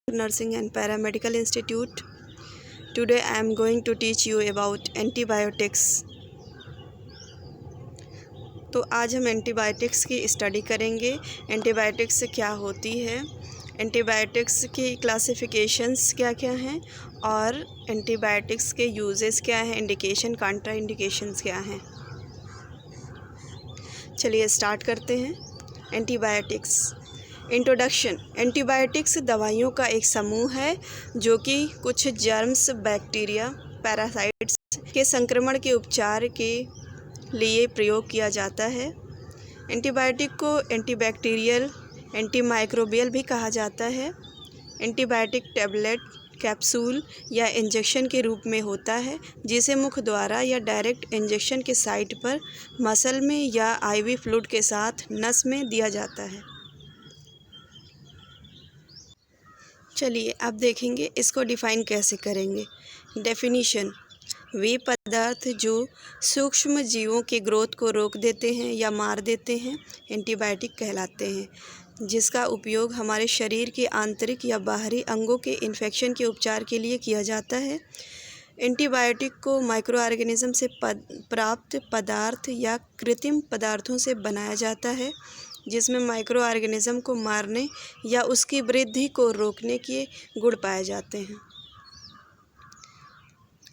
Nursing and Paramedical Institute. Today I am going to teach you about antibiotics. तो आज हम antibiotics की study करेंगे। एंटीबायोटिक्स क्या होती है, एंटीबायोटिक्स की क्लासिफिकेशंस क्या क्या हैं और एंटीबायोटिक्स के यूजेस क्या हैं, इंडिकेशन काउंटर इंडिकेशंस क्या हैं। चलिए स्टार्ट करते हैं। Antibiotics introduction. एंटीबायोटिक्स दवाइयों का एक समूह है जो कि कुछ जर्म्स, बैक्टीरिया, पैरासाइट्स के संक्रमण के उपचार के लिए प्रयोग किया जाता है। एंटीबायोटिक को एंटीबैक्टीरियल, एंटीमाइक्रोबियल भी कहा जाता है। एंटीबायोटिक टैबलेट, कैप्सूल या इंजेक्शन के रूप में होता है, जिसे मुख द्वारा या डायरेक्ट इंजेक्शन के साइट पर मसल में या आईवी फ्लूइड के साथ नस में दिया जाता है। चलिए अब देखेंगे इसको डिफ़ाइन कैसे करेंगे। डेफिनीशन: वे पदार्थ जो सूक्ष्म जीवों के ग्रोथ को रोक देते हैं या मार देते हैं एंटीबायोटिक कहलाते हैं, जिसका उपयोग हमारे शरीर के आंतरिक या बाहरी अंगों के इन्फेक्शन के उपचार के लिए किया जाता है। एंटीबायोटिक को माइक्रो ऑर्गेनिज्म से प्राप्त पदार्थ या कृत्रिम पदार्थों से बनाया जाता है, जिसमें माइक्रो ऑर्गेनिज्म को मारने या उसकी वृद्धि को रोकने के गुण पाए जाते हैं।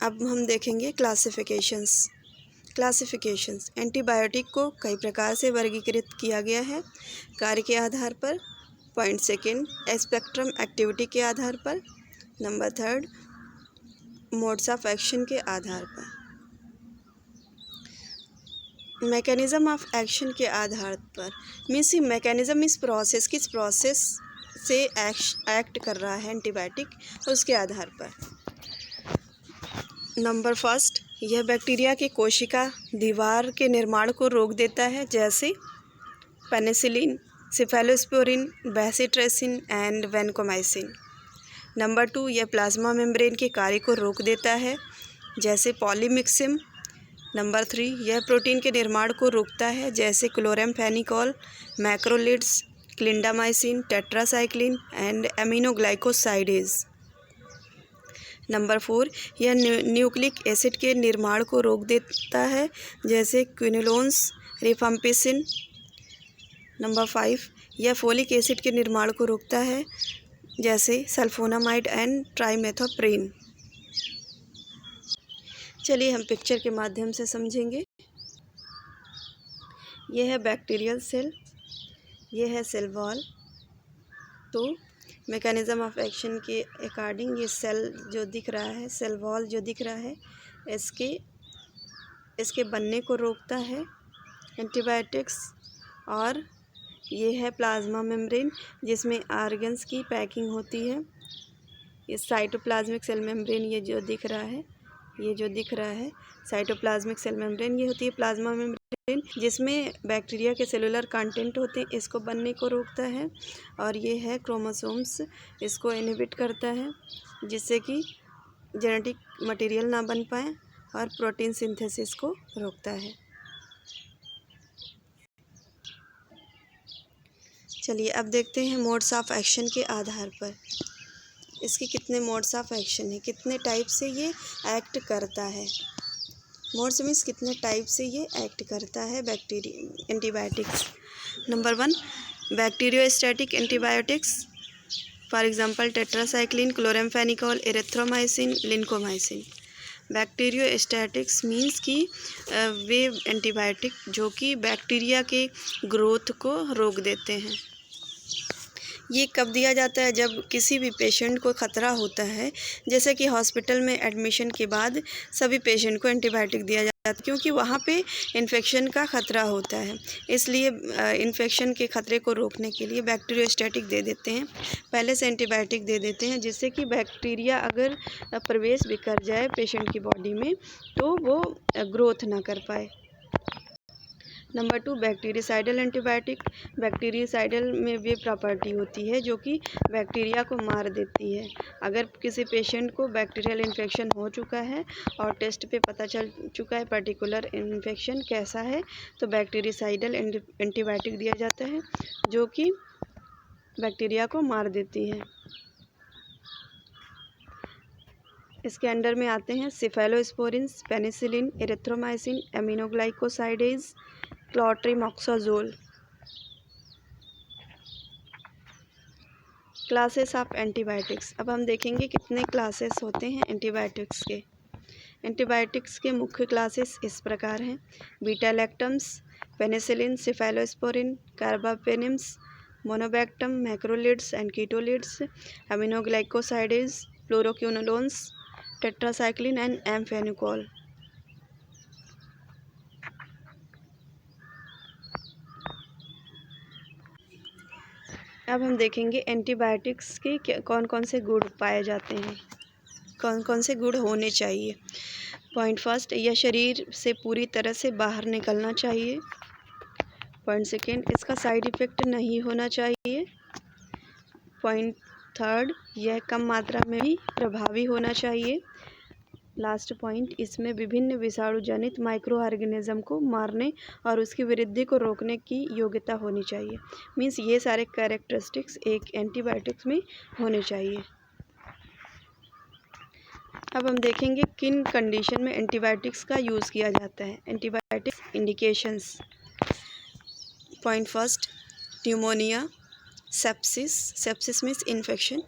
अब हम देखेंगे क्लासिफिकेशंस। एंटीबायोटिक को कई प्रकार से वर्गीकृत किया गया है। कार्य के आधार पर, पॉइंट सेकेंड, स्पेक्ट्रम एक्टिविटी के आधार पर, number third, modes of action के आधार पर। मैकेनिज़्म ऑफ एक्शन के आधार पर मीन्स मैकेनिज़्म इस प्रोसेस, किस प्रोसेस से एक्ट कर रहा है एंटीबायोटिक, उसके आधार पर। नंबर फर्स्ट, यह बैक्टीरिया के कोशिका दीवार के निर्माण को रोक देता है, जैसे penicillin, cephalosporin, bacitracin and vancomycin. Number two, यह प्लाज्मा मेम्ब्रेन के कार्य को रोक देता है, जैसे पॉलीमिक्सिन। नंबर थ्री, यह प्रोटीन के निर्माण को रोकता है, जैसे chloramphenicol, macrolides, clindamycin, tetracycline and aminoglycosides. Number four, यह न्यूक्लिक एसिड के निर्माण को रोक देता है, जैसे क्विनोलोन्स, रिफाम्पिसिन। नंबर फाइव, यह फोलिक एसिड के निर्माण को रोकता है, जैसे सल्फोनामाइड एंड ट्राइमेथोप्रिन। चलिए हम पिक्चर के माध्यम से समझेंगे। यह है बैक्टीरियल सेल, यह है सेल वॉल। तो मैकेनिज़्म ऑफ एक्शन के अकॉर्डिंग ये सेल जो दिख रहा है, सेल वॉल जो दिख रहा है, इसके बनने को रोकता है एंटीबायोटिक्स। और ये है प्लाज्मा मेम्ब्रेन, जिसमें ऑर्गन्स की पैकिंग होती है। ये साइटोप्लाज्मिक सेल मेम्ब्रेन, ये जो दिख रहा है साइटोप्लाज्मिक सेल मेम्ब्रेन, ये होती है प्लाज्मा मेम्ब्रेन, जिसमें बैक्टीरिया के सेलुलर कंटेंट होते हैं, इसको बनने को रोकता है। और ये है क्रोमोसोम्स, इसको इनहिबिट करता है, जिससे कि जेनेटिक मटेरियल ना बन पाए, और प्रोटीन सिंथेसिस को रोकता है। चलिए अब देखते हैं मोड्स ऑफ एक्शन के आधार पर इसके कितने मोड्स ऑफ एक्शन है, कितने टाइप से ये एक्ट करता है। मोड्स मीन्स कितने टाइप से ये एक्ट करता है antibiotics. Number one, bacteriostatic antibiotics, for example tetracycline, chloramphenicol, erythromycin, lincomycin. Bacteriostatics means कि वे एंटीबायोटिक जो कि बैक्टीरिया के ग्रोथ को रोक देते हैं। ये कब दिया जाता है? जब किसी भी पेशेंट को ख़तरा होता है, जैसे कि हॉस्पिटल में एडमिशन के बाद सभी पेशेंट को एंटीबायोटिक दिया जाता है, क्योंकि वहाँ पे इन्फेक्शन का ख़तरा होता है। इसलिए इन्फेक्शन के ख़तरे को रोकने के लिए बैक्टीरियोस्टैटिक दे देते हैं, पहले से एंटीबायोटिक दे देते हैं, जिससे कि बैक्टीरिया अगर प्रवेश भी कर जाए पेशेंट की बॉडी में तो वो ग्रोथ ना कर पाए। Number two, bactericidal antibiotic. Bactericidal में वे प्रॉपर्टी होती है जो कि बैक्टीरिया को मार देती है। अगर किसी पेशेंट को बैक्टीरियल इन्फेक्शन हो चुका है और टेस्ट पे पता चल चुका है पर्टिकुलर इन्फेक्शन कैसा है, तो बैक्टीरिसाइडल एंटीबायोटिक दिया जाता है, जो कि बैक्टीरिया को मार देती है। इसके अंडर में आते हैं cephalosporins, penicillin, erythromycin, aminoglycosides, cotrimoxazole. Classes of antibiotics. अब हम देखेंगे कितने क्लासेस होते हैं एंटीबायोटिक्स के। एंटीबायोटिक्स के मुख्य क्लासेस इस प्रकार हैं: beta lactams, penicillin, cephalosporin, carbapenems, monobactam, macrolides and ketolides, aminoglycosides, fluoroquinolones, tetracycline and amphenicol. अब हम देखेंगे एंटीबायोटिक्स के कौन कौन से गुण पाए जाते हैं, कौन कौन से गुण होने चाहिए। पॉइंट फर्स्ट, यह शरीर से पूरी तरह से बाहर निकलना चाहिए। पॉइंट सेकेंड, इसका साइड इफ़ेक्ट नहीं होना चाहिए। पॉइंट थर्ड, यह कम मात्रा में ही प्रभावी होना चाहिए। लास्ट पॉइंट, इसमें विभिन्न विषाणु जनित माइक्रो ऑर्गेनिज्म को मारने और उसकी वृद्धि को रोकने की योग्यता होनी चाहिए। मीन्स ये सारे कैरेक्टरिस्टिक्स एक एंटीबायोटिक्स में होने चाहिए। अब हम देखेंगे किन कंडीशन में एंटीबायोटिक्स का यूज़ किया जाता है। Antibiotics indications. Point first, pneumonia, sepsis, sepsis means infection,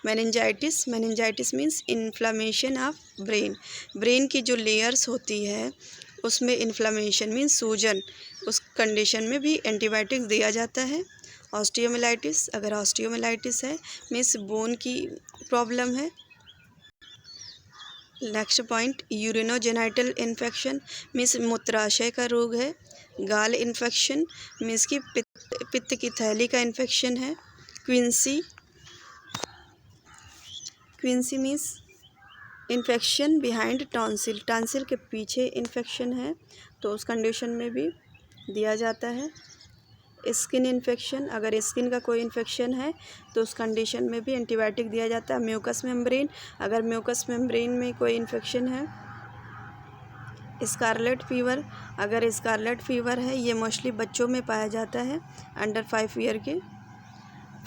meningitis, meningitis means inflammation of brain, brain की जो लेयर्स होती है उसमें इन्फ्लामेशन मीन्स सूजन, उस कंडीशन में भी एंटीबायोटिक्स दिया जाता है। ऑस्टियोमिलाइटिस, अगर ऑस्टियोमिलाइटिस है मीन्स बोन की प्रॉब्लम है। Next point, urinogenital infection means मूत्राशय का रोग है। गाल इन्फेक्शन मीन्स की पित्त की थैली का इन्फेक्शन है। Quinsy, quinsy means infection behind tonsil, tonsil के पीछे इन्फेक्शन है तो उस कंडीशन में भी दिया जाता है। स्किन इन्फेक्शन, अगर स्किन का कोई इन्फेक्शन है तो उस कंडीशन में भी एंटीबायोटिक दिया जाता है। म्यूकस मेम्ब्रेन, अगर म्यूकस मेम्ब्रेन में कोई इन्फेक्शन है। स्कारलेट फीवर, अगर स्कारलेट फीवर है ये मोस्टली बच्चों में पाया जाता है, अंडर 5 ईयर के,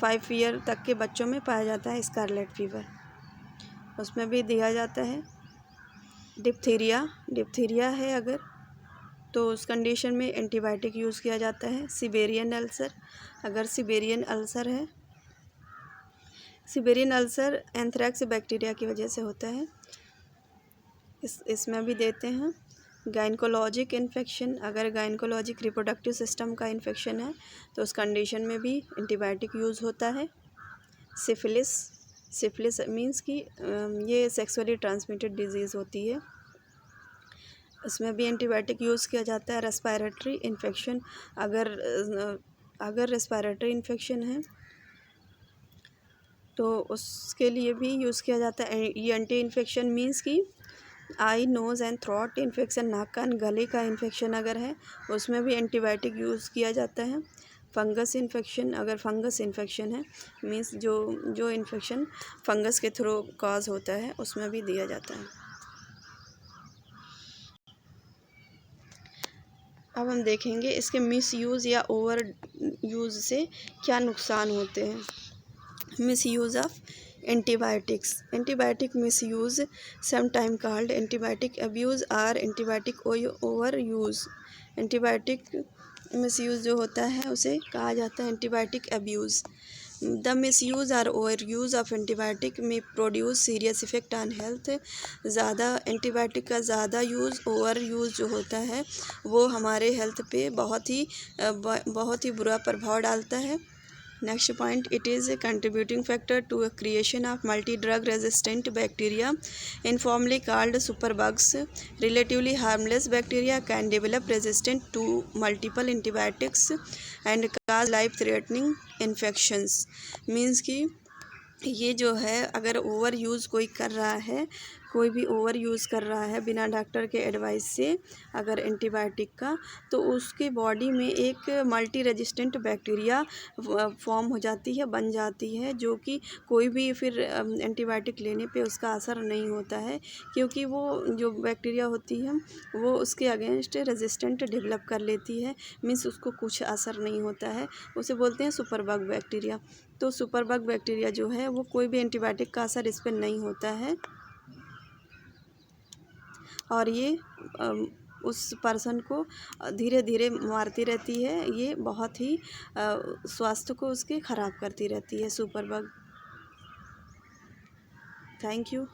5 ईयर तक के बच्चों में पाया जाता है स्कारलेट फीवर, उसमें भी दिया जाता है। डिप्थीरिया, डिप्थीरिया है अगर तो उस कंडीशन में एंटीबायोटिक यूज़ किया जाता है। सिबेरियन अल्सर, अगर सिबेरियन अल्सर है, सिबेरियन अल्सर एंथ्रेक्स बैक्टीरिया की वजह से होता है, इसमें भी देते हैं। गायनकोलॉजिक इन्फेक्शन, अगर गायनकोलॉजिक रिप्रोडक्टिव सिस्टम का इन्फेक्शन है तो उस कंडीशन में भी एंटीबायोटिक यूज़ होता है। सिफिलिस, सिफिलिस मीन्स कि ये सेक्सुअली ट्रांसमिटेड डिजीज़ होती है, उसमें भी एंटीबायोटिक यूज़ किया जाता है। रेस्पिरेटरी इन्फेक्शन, अगर रेस्पिरेटरी इन्फेक्शन है तो उसके लिए भी यूज़ किया जाता है। ये एंटी इन्फेक्शन मीन्स कि आई, नोज़ एंड थ्रोट इन्फेक्शन, नाक कान गले का इन्फेक्शन अगर है उसमें भी एंटीबायोटिक यूज़ किया जाता है। फंगस इन्फेक्शन, अगर फंगस इन्फेक्शन है मीन्स जो इन्फेक्शन फंगस के थ्रू कॉज होता है उसमें भी दिया जाता है। अब हम देखेंगे इसके मिसयूज़ या ओवर यूज़ से क्या नुकसान होते हैं। Misuse of antibiotics, antibiotic misuse sometime called antibiotic abuse और antibiotic overuse. Antibiotic misuse जो होता है उसे कहा जाता है एंटीबायोटिक अब्यूज़। द मिसयूज़ और ओवर यूज़ ऑफ एंटीबायोटिक में produce serious effect on health. ज़्यादा एंटीबायोटिक का ज़्यादा यूज़, ओवर यूज़ जो होता है वो हमारे हेल्थ पे बहुत ही बुरा प्रभाव डालता है। Next point, it is a contributing factor to a creation of multi drug resistant bacteria informally called superbugs. Relatively harmless bacteria can develop resistance to multiple antibiotics and cause life-threatening infections. Means कि ये जो है अगर over use कोई कर रहा है, कोई भी ओवर यूज़ कर रहा है बिना डॉक्टर के एडवाइस से अगर एंटीबायोटिक का, तो उसके बॉडी में एक मल्टी रेजिस्टेंट बैक्टीरिया फॉर्म हो जाती है, बन जाती है, जो कि कोई भी फिर एंटीबायोटिक लेने पे उसका असर नहीं होता है, क्योंकि वो जो बैक्टीरिया होती है वो उसके अगेंस्ट रेजिस्टेंट डेवलप कर लेती है। मीन्स उसको कुछ असर नहीं होता है, उसे बोलते हैं सुपरबग बैक्टीरिया। तो सुपरबग बैक्टीरिया जो है वो कोई भी एंटीबायोटिक का असर इस पर नहीं होता है। और ये उस पर्सन को धीरे धीरे मारती रहती है। ये बहुत ही स्वास्थ्य को उसके ख़राब करती रहती है सुपर बग। Thank you.